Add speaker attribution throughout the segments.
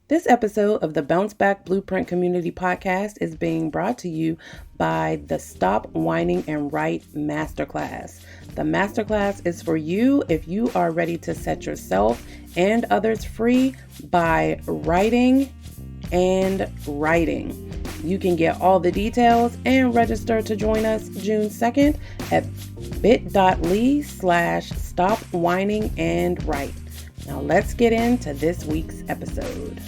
Speaker 1: This episode of the Bounce Back Blueprint Community Podcast is being brought to you by the Stop Whining and Write Masterclass. The masterclass is for you if you are ready to set yourself and others free by writing and writing. You can get all the details and register to join us June 2nd at bit.ly/stop whining and write. Now let's get into this week's episode.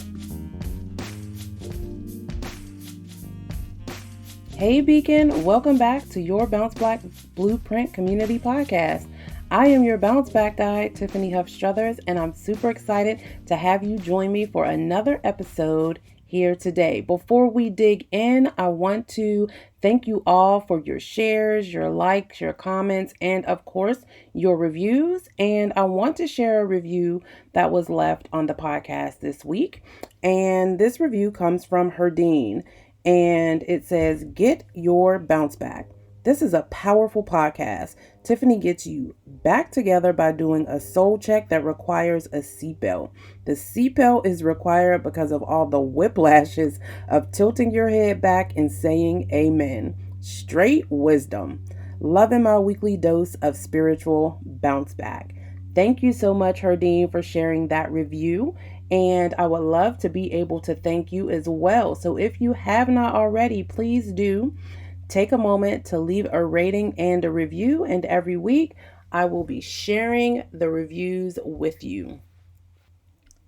Speaker 1: Hey Beacon, welcome back to your Bounce Back Blueprint Community Podcast. I am your Bounce Back guide, Tiffany Huff Struthers, and I'm super excited to have you join me for another episode here today. Before we dig in, I want to thank you all for your shares, your likes, your comments, and of course, your reviews. And I want to share a review that was left on the podcast this week. And this review comes from Herdine. And it says, "Get your bounce back. This is a powerful podcast. Tiffany gets you back together by doing a soul check that requires a seatbelt. The seatbelt is required because of all the whiplashes of tilting your head back and saying amen. Straight wisdom. Loving my weekly dose of spiritual bounce back." Thank you so much, Herdine, for sharing that review. And I would love to be able to thank you as well. So if you have not already, please do take a moment to leave a rating and a review. And every week I will be sharing the reviews with you.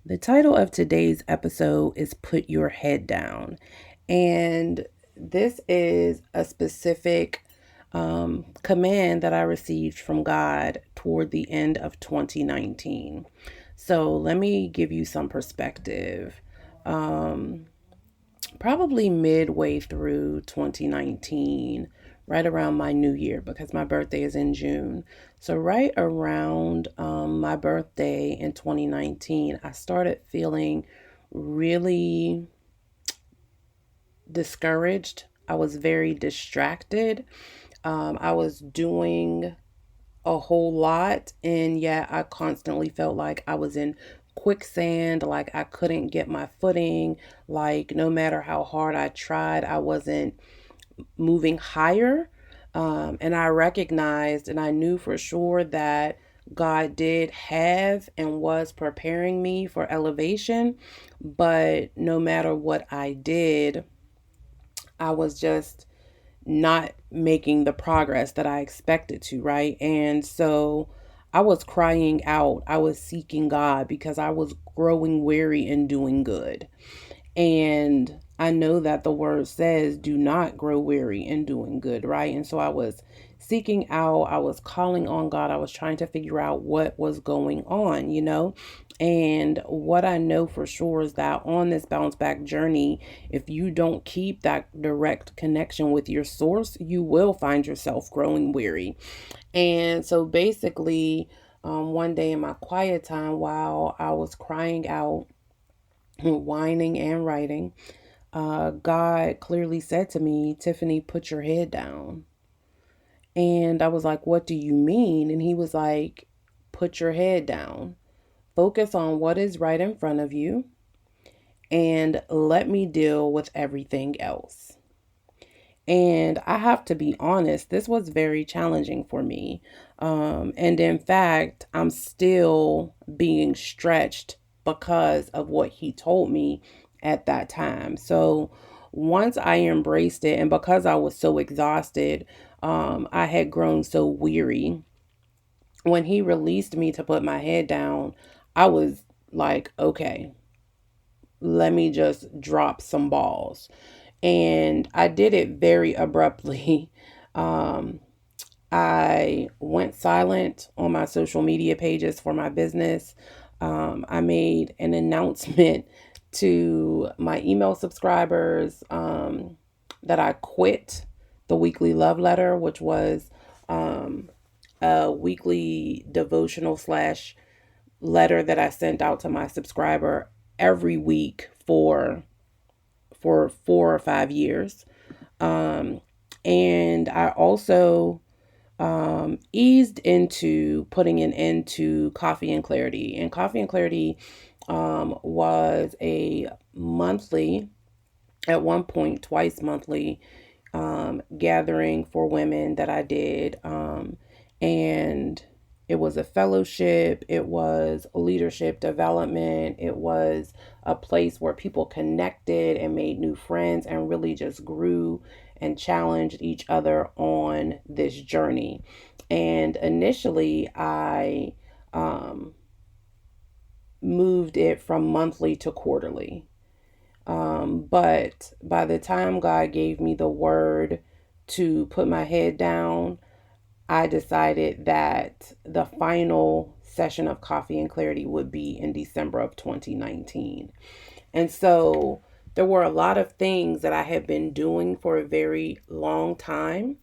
Speaker 1: The title of today's episode is Put Your Head Down. And this is a specific command that I received from God toward the end of 2019. So let me give you some perspective. Probably midway through 2019, right around my new year, because my birthday is in June. So right around my birthday in 2019, I started feeling really discouraged. I was very distracted. I was doing a whole lot, and yet I constantly felt like I was in quicksand, like I couldn't get my footing, like no matter how hard I tried, I wasn't moving higher. And I recognized and I knew for sure that God did have and was preparing me for elevation, but no matter what I did, I was just not making the progress that I expected to, right? And so I was crying out. I was seeking God because I was growing weary in doing good. And I know that the word says, do not grow weary in doing good, right? And so I was seeking out, I was calling on God. I was trying to figure out what was going on, And what I know for sure is that on this bounce back journey, if you don't keep that direct connection with your source, you will find yourself growing weary. And so basically, one day in my quiet time, while I was crying out, whining and writing, God clearly said to me, "Tiffany, put your head down." And I was like, "What do you mean?" And he was like, "Put your head down. Focus on what is right in front of you and let me deal with everything else." And I have to be honest, this was very challenging for me. And in fact, I'm still being stretched because of what he told me at that time. So once I embraced it, and because I was so exhausted, I had grown so weary. When he released me to put my head down, I was like, okay, let me just drop some balls. And I did it very abruptly. I went silent on my social media pages for my business. I made an announcement to my email subscribers that I quit the weekly love letter, which was a weekly devotional slash letter that I sent out to my subscriber every week for 4 or 5 years. And I also eased into putting an end to Coffee and Clarity. And Coffee and Clarity was a monthly, at one point, twice monthly gathering for women that I did. And it was a fellowship, it was leadership development, it was a place where people connected and made new friends and really just grew and challenged each other on this journey. And initially, I um, moved it from monthly to quarterly. But by the time God gave me the word to put my head down, I decided that the final session of Coffee and Clarity would be in December of 2019. And so there were a lot of things that I had been doing for a very long time.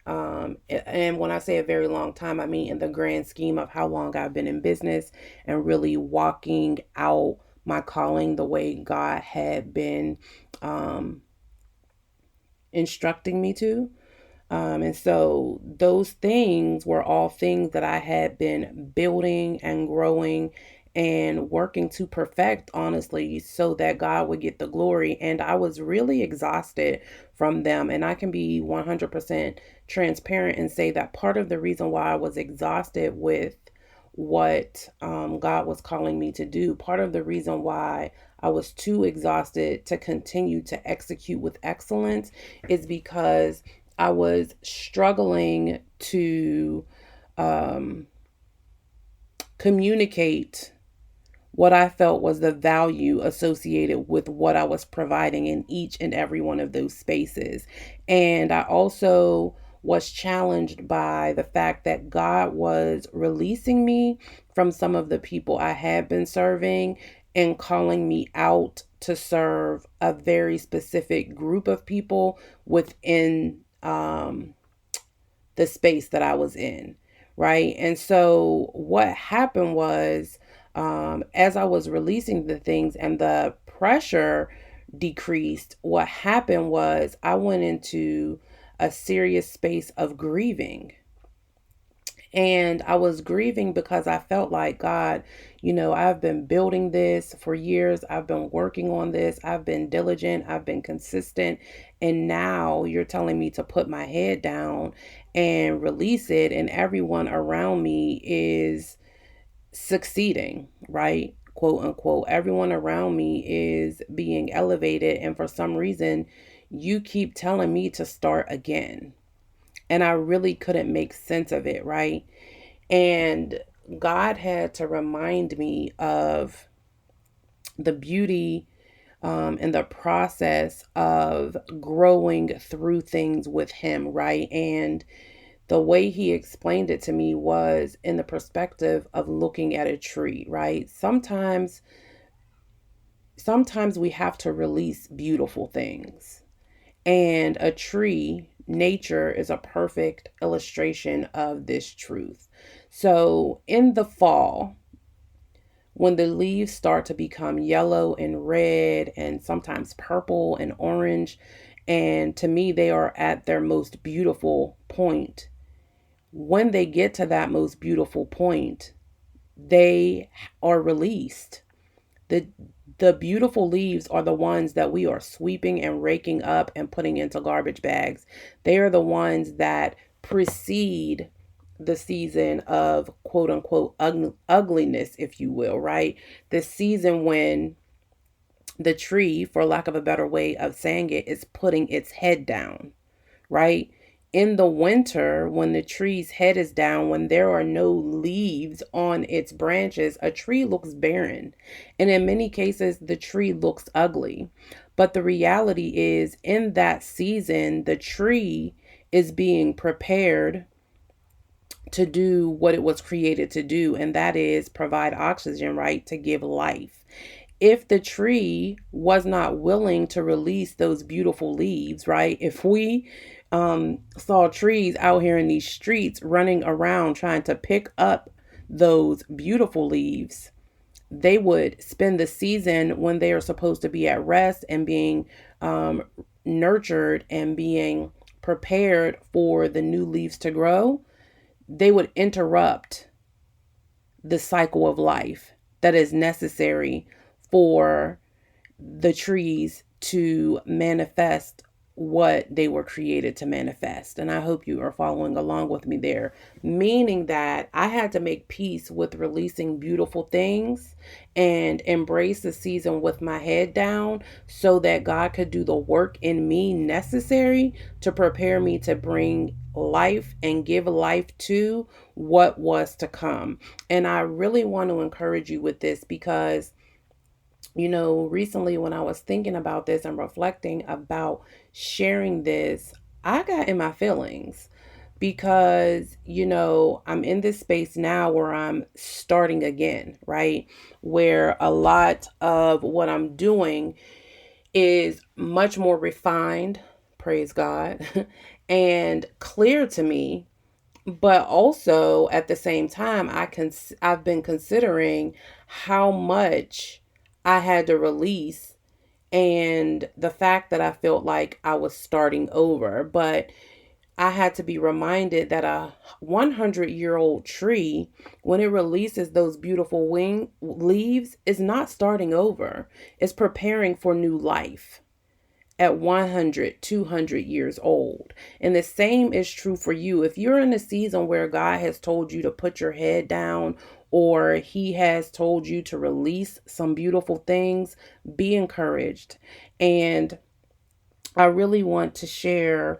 Speaker 1: And when I say a very long time, I mean in the grand scheme of how long I've been in business and really walking out my calling the way God had been um, instructing me to. And so those things were all things that I had been building and growing and working to perfect, honestly, so that God would get the glory. And I was really exhausted from them. And I can be 100% transparent and say that part of the reason why I was exhausted with what God was calling me to do, part of the reason why I was too exhausted to continue to execute with excellence is because I was struggling to um, communicate what I felt was the value associated with what I was providing in each and every one of those spaces. And I also was challenged by the fact that God was releasing me from some of the people I had been serving and calling me out to serve a very specific group of people within the space that I was in, right? And so what happened was, as I was releasing the things and the pressure decreased, what happened was I went into a serious space of grieving. And I was grieving because I felt like, God, I've been building this for years. I've been working on this. I've been diligent. I've been consistent. And now you're telling me to put my head down and release it. And everyone around me is succeeding, right? Quote unquote. Everyone around me is being elevated. And for some reason, you keep telling me to start again. And I really couldn't make sense of it, right? And God had to remind me of the beauty and the process of growing through things with Him, right? And the way He explained it to me was in the perspective of looking at a tree, right? Sometimes we have to release beautiful things. And a tree, nature, is a perfect illustration of this truth. So in the fall, when the leaves start to become yellow and red and sometimes purple and orange, and to me, they are at their most beautiful point. When they get to that most beautiful point, they are released. The the beautiful leaves are the ones that we are sweeping and raking up and putting into garbage bags. They are the ones that precede the season of quote unquote ugliness, if you will, right? The season when the tree, for lack of a better way of saying it, is putting its head down, right? In the winter, when the tree's head is down, when there are no leaves on its branches, a tree looks barren. And in many cases, the tree looks ugly. But the reality is, in that season, the tree is being prepared to do what it was created to do, and that is provide oxygen, right? To give life. If the tree was not willing to release those beautiful leaves, right? If we saw trees out here in these streets running around trying to pick up those beautiful leaves, they would spend the season when they are supposed to be at rest and being um, nurtured and being prepared for the new leaves to grow. They would interrupt the cycle of life that is necessary for the trees to manifest what they were created to manifest. And I hope you are following along with me there. Meaning that I had to make peace with releasing beautiful things and embrace the season with my head down so that God could do the work in me necessary to prepare me to bring life and give life to what was to come. And I really want to encourage you with this because recently when I was thinking about this and reflecting about sharing this, I got in my feelings because, I'm in this space now where I'm starting again, right? Where a lot of what I'm doing is much more refined, praise God, and clear to me. But also at the same time, I've been considering how much I had to release and the fact that I felt like I was starting over. But I had to be reminded that a 100-year-old tree, when it releases those beautiful wing leaves, is not starting over. It's preparing for new life at 100, 200 years old. And the same is true for you. If you're in a season where God has told you to put your head down or he has told you to release some beautiful things, be encouraged. And I really want to share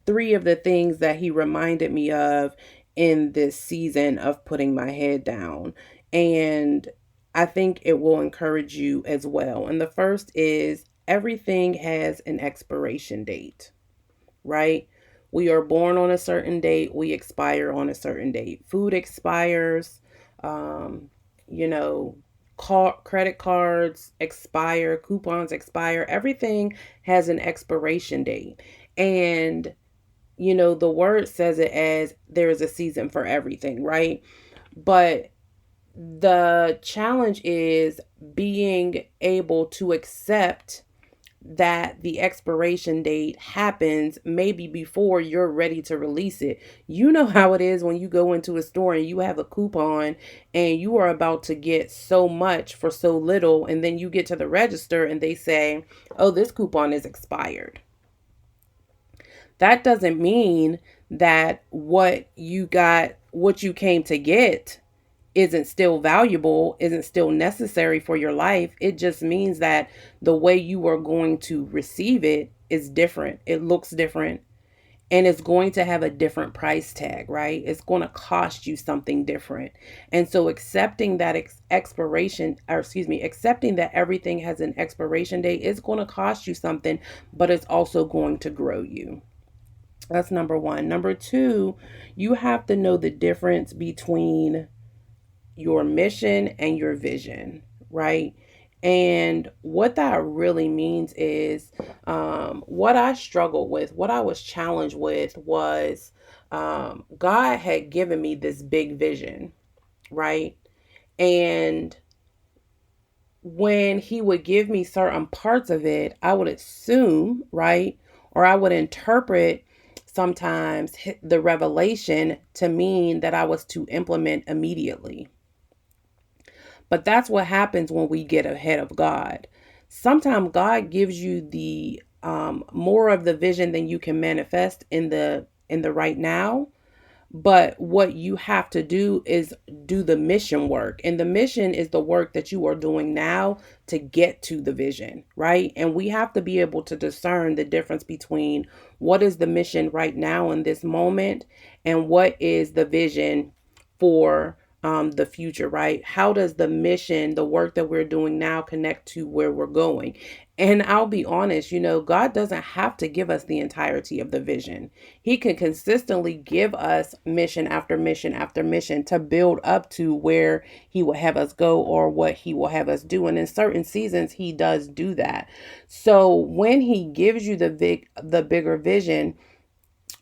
Speaker 1: three of the things that he reminded me of in this season of putting my head down. And I think it will encourage you as well. And the first is everything has an expiration date, right? We are born on a certain date, we expire on a certain date. Food expires, you know, credit cards expire, coupons expire, everything has an expiration date. And the word says it as there is a season for everything, right? But the challenge is being able to accept that the expiration date happens maybe before you're ready to release it. You know how it is when you go into a store and you have a coupon and you are about to get so much for so little, and then you get to the register and they say, "Oh, this coupon is expired." That doesn't mean that what you came to get isn't still valuable, isn't still necessary for your life. It just means that the way you are going to receive it is different. It looks different and it's going to have a different price tag, right? It's going to cost you something different. And so accepting that accepting that everything has an expiration date is going to cost you something, but it's also going to grow you. That's number one. Number two, you have to know the difference between your mission and your vision, right? And what that really means is what I struggled with, what I was challenged with was God had given me this big vision, right? And when he would give me certain parts of it, I would assume, right? Or I would interpret sometimes the revelation to mean that I was to implement immediately. But that's what happens when we get ahead of God. Sometimes God gives you the more of the vision than you can manifest in the right now. But what you have to do is do the mission work. And the mission is the work that you are doing now to get to the vision, right? And we have to be able to discern the difference between what is the mission right now in this moment and what is the vision for the future, right? How does the mission, the work that we're doing now, connect to where we're going? And I'll be honest, God doesn't have to give us the entirety of the vision. He can consistently give us mission after mission after mission to build up to where he will have us go or what he will have us do. And in certain seasons, he does do that. So when he gives you the bigger vision,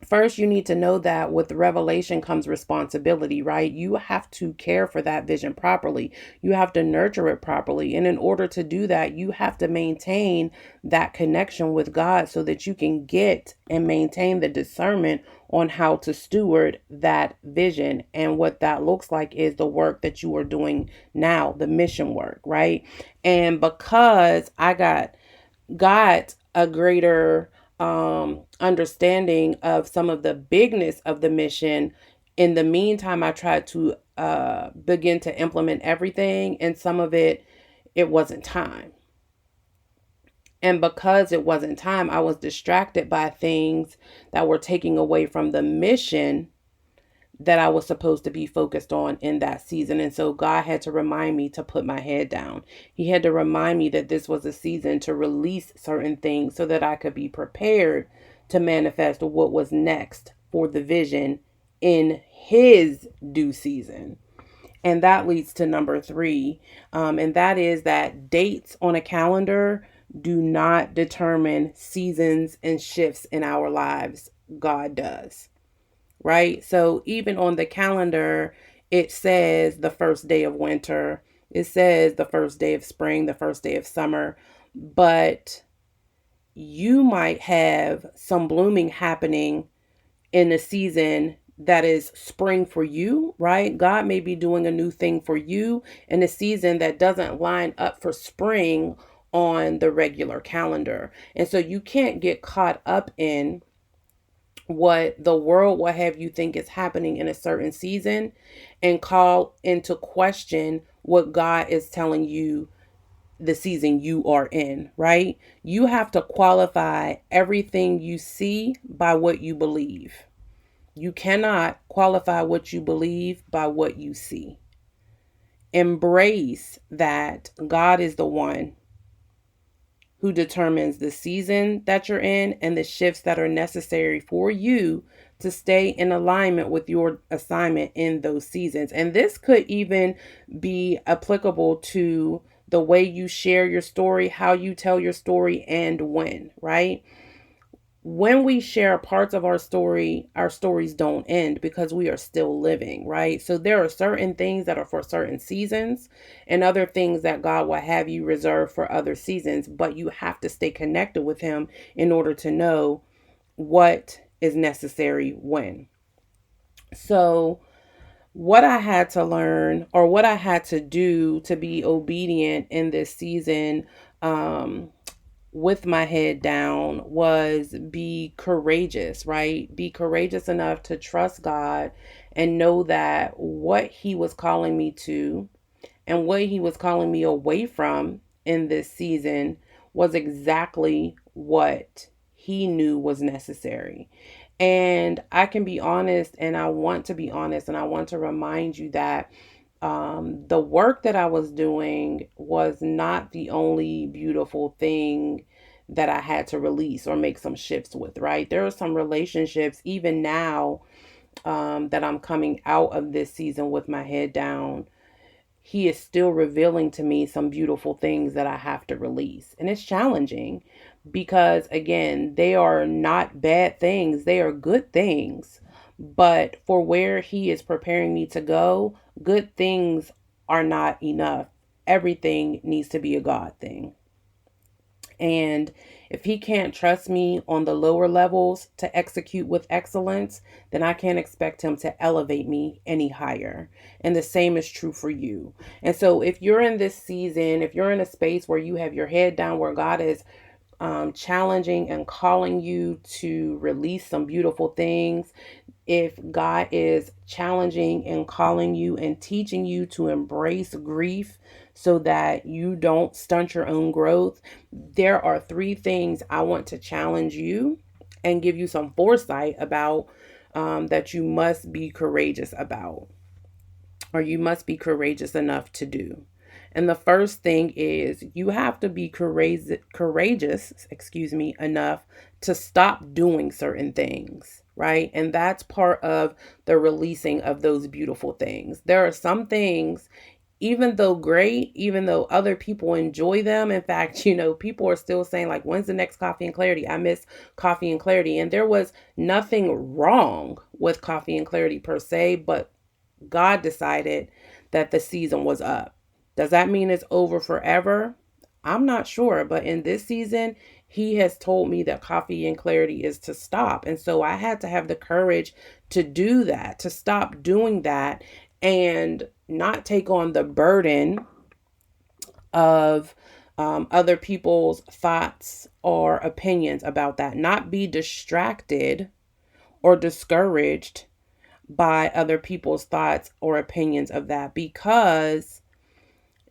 Speaker 1: First, you need to know that with revelation comes responsibility, right? You have to care for that vision properly. You have to nurture it properly. And in order to do that, you have to maintain that connection with God so that you can get and maintain the discernment on how to steward that vision. And what that looks like is the work that you are doing now, the mission work, right? And because I got a greater understanding of some of the bigness of the mission. In the meantime, I tried to begin to implement everything, and some of it wasn't time. And because it wasn't time, I was distracted by things that were taking away from the mission that I was supposed to be focused on in that season. And so God had to remind me to put my head down. He had to remind me that this was a season to release certain things so that I could be prepared to manifest what was next for the vision in His due season. And that leads to number three, and that is that dates on a calendar do not determine seasons and shifts in our lives. God does, right? So even on the calendar, it says the first day of winter, it says the first day of spring, the first day of summer, but you might have some blooming happening in a season that is spring for you, right? God may be doing a new thing for you in a season that doesn't line up for spring on the regular calendar. And so you can't get caught up in what the world will have you think is happening in a certain season and call into question what God is telling you the season you are in, right? You have to qualify everything you see by what you believe. You cannot qualify what you believe by what you see. Embrace that God is the one who determines the season that you're in and the shifts that are necessary for you to stay in alignment with your assignment in those seasons. And this could even be applicable to the way you share your story, how you tell your story, and when, right? When we share parts of our stories don't end because we are still living, right? So there are certain things that are for certain seasons and other things that God will have you reserve for other seasons, but you have to stay connected with Him in order to know what is necessary when. So, what I had to learn or what I had to do to be obedient in this season, with my head down, was be courageous, right? Be courageous enough to trust God and know that what He was calling me to and what He was calling me away from in this season was exactly what He knew was necessary. And I can be honest, and I want to be honest, and I want to remind you that the work that I was doing was not the only beautiful thing that I had to release or make some shifts with, right? There are some relationships, even now, that I'm coming out of this season with my head down. He is still revealing to me some beautiful things that I have to release. And it's challenging because, again, they are not bad things, they are good things. But for where He is preparing me to go, good things are not enough. Everything needs to be a God thing. And if He can't trust me on the lower levels to execute with excellence, then I can't expect Him to elevate me any higher. And the same is true for you. And so if you're in this season, if you're in a space where you have your head down, where God is challenging and calling you to release some beautiful things, if God is challenging and calling you and teaching you to embrace grief so that you don't stunt your own growth, there are three things I want to challenge you and give you some foresight about, that you must be courageous about, or you must be courageous enough to do. And the first thing is you have to be courageous, enough to stop doing certain things, right? And that's part of the releasing of those beautiful things. There are some things, even though great, even though other people enjoy them. In fact, people are still saying, like, when's the next Coffee and Clarity? I miss Coffee and Clarity. And there was nothing wrong with Coffee and Clarity per se, but God decided that the season was up. Does that mean it's over forever? I'm not sure, but in this season, he has told me that Coffee and Clarity is to stop. And so I had to have the courage to do that, to stop doing that, and not take on the burden of other people's thoughts or opinions about that, not be distracted or discouraged by other people's thoughts or opinions of that, because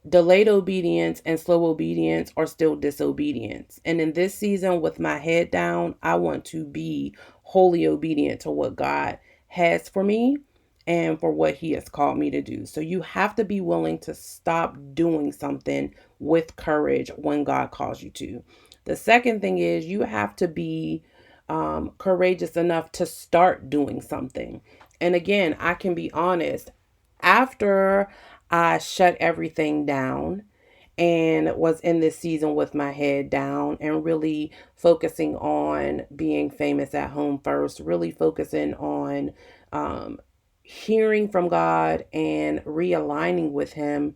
Speaker 1: delayed obedience and slow obedience are still disobedience. And in this season, with my head down, I want to be wholly obedient to what God has for me and for what he has called me to do. So you have to be willing to stop doing something with courage when God calls you to. The second thing is you have to be courageous enough to start doing something. And again, I can be honest, after I shut everything down and was in this season with my head down and really focusing on being famous at home first, really focusing on hearing from God and realigning with him.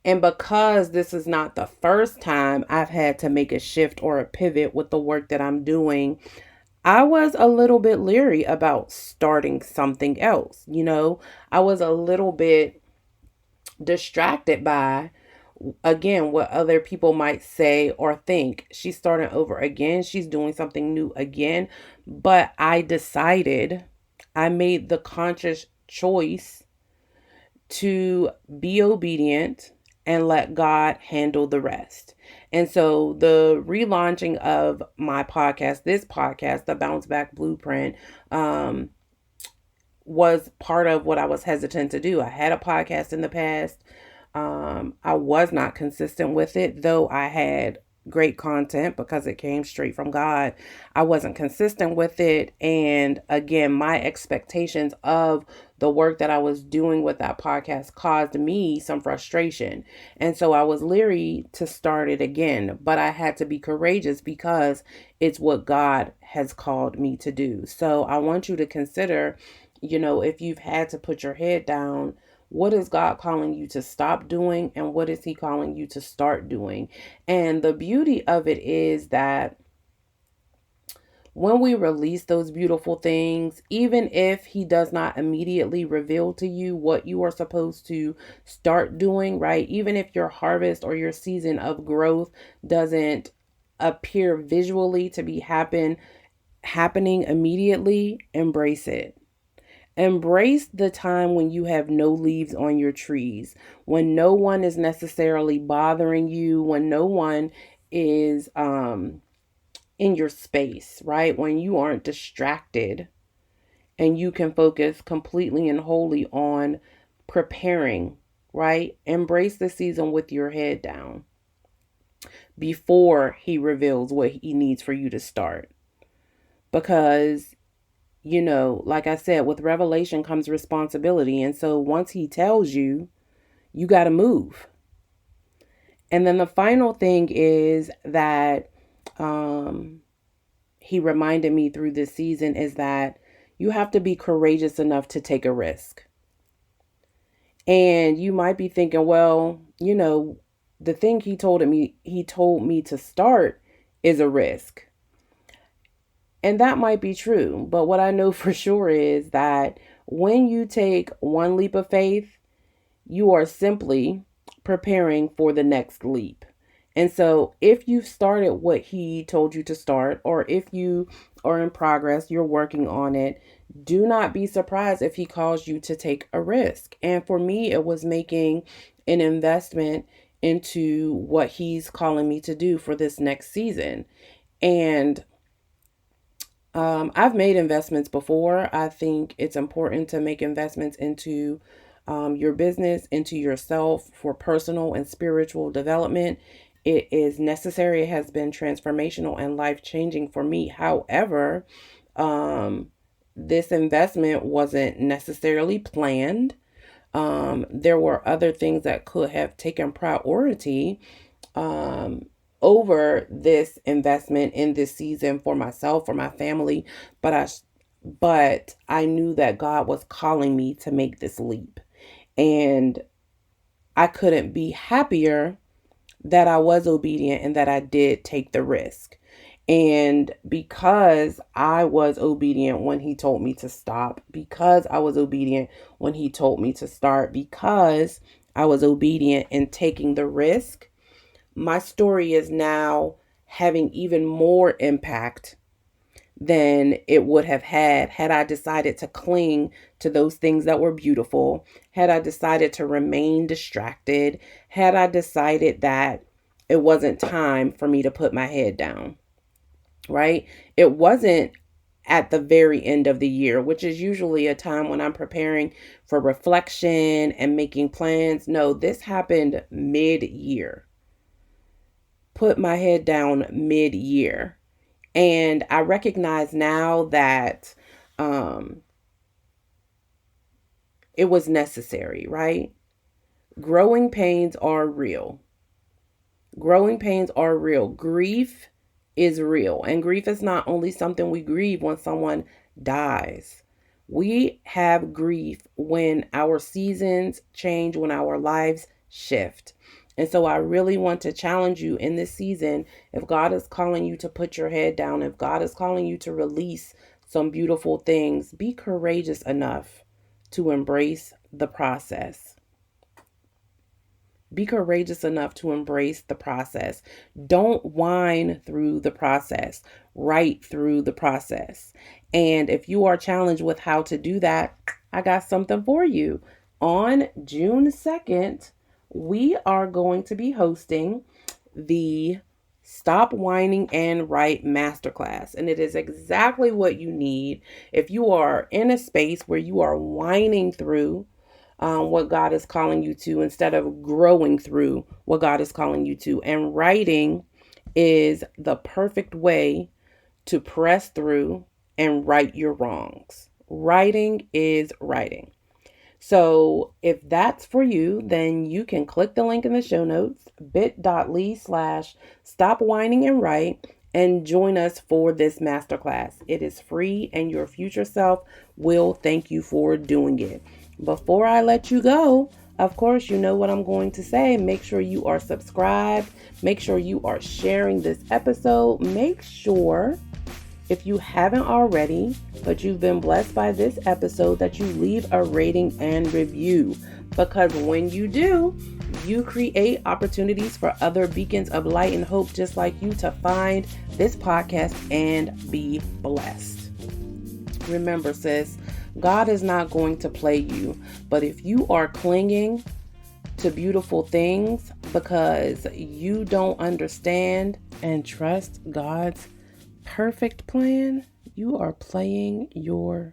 Speaker 1: And because this is not the first time I've had to make a shift or a pivot with the work that I'm doing, I was a little bit leery about starting something else. I was a little bit distracted by, again, what other people might say or think. She's starting over again. She's doing something new again. But I made the conscious choice to be obedient and let God handle the rest. And so the relaunching of my podcast, this podcast, the Bounce Back Blueprint, was part of what I was hesitant to do. I had a podcast in the past. I was not consistent with it, though I had great content because it came straight from God. I wasn't consistent with it. And again, my expectations of the work that I was doing with that podcast caused me some frustration. And so I was leery to start it again, but I had to be courageous because it's what God has called me to do. So I want you to consider, if you've had to put your head down, what is God calling you to stop doing and what is he calling you to start doing? And the beauty of it is that when we release those beautiful things, even if he does not immediately reveal to you what you are supposed to start doing, right? Even if your harvest or your season of growth doesn't appear visually to be happening immediately, embrace it. Embrace the time when you have no leaves on your trees, when no one is necessarily bothering you, when no one is in your space, right? When you aren't distracted and you can focus completely and wholly on preparing, right? Embrace the season with your head down before he reveals what he needs for you to start. Because like I said, with revelation comes responsibility. And so once he tells you, you got to move. And then the final thing is that he reminded me through this season is that you have to be courageous enough to take a risk. And you might be thinking, well, the thing he told me to start is a risk. And that might be true. But what I know for sure is that when you take one leap of faith, you are simply preparing for the next leap. And so if you've started what he told you to start, or if you are in progress, you're working on it, do not be surprised if he calls you to take a risk. And for me, it was making an investment into what he's calling me to do for this next season. And I've made investments before. I think it's important to make investments into your business, into yourself for personal and spiritual development. It is necessary. It has been transformational and life-changing for me. However, this investment wasn't necessarily planned. There were other things that could have taken priority um, over this investment in this season for myself, for my family. But I knew that God was calling me to make this leap. And I couldn't be happier that I was obedient and that I did take the risk. And because I was obedient when he told me to stop, because I was obedient when he told me to start, because I was obedient in taking the risk, my story is now having even more impact than it would have had I decided to cling to those things that were beautiful, had I decided to remain distracted, had I decided that it wasn't time for me to put my head down, right? It wasn't at the very end of the year, which is usually a time when I'm preparing for reflection and making plans. No, this happened mid-year. Put my head down mid-year. And I recognize now that um, it was necessary, right? Growing pains are real. Growing pains are real. Grief is real. And grief is not only something we grieve when someone dies. We have grief when our seasons change, when our lives shift. And so I really want to challenge you in this season. If God is calling you to put your head down, if God is calling you to release some beautiful things, be courageous enough to embrace the process. Be courageous enough to embrace the process. Don't whine through the process. Write through the process. And if you are challenged with how to do that, I got something for you. On June 2nd, we are going to be hosting the Stop Whining and Write Masterclass. And it is exactly what you need if you are in a space where you are whining through what God is calling you to instead of growing through what God is calling you to. And writing is the perfect way to press through and right your wrongs. Writing is writing. So if that's for you, then you can click the link in the show notes, bit.ly/stop whining and write, and join us for this masterclass. It is free and your future self will thank you for doing it. Before I let you go, of course, you know what I'm going to say. Make sure you are subscribed. Make sure you are sharing this episode. Make sure, if you haven't already, but you've been blessed by this episode, that you leave a rating and review. Because when you do, you create opportunities for other beacons of light and hope just like you to find this podcast and be blessed. Remember, sis, God is not going to play you. But if you are clinging to beautiful things because you don't understand and trust God's perfect plan, you are playing yourself.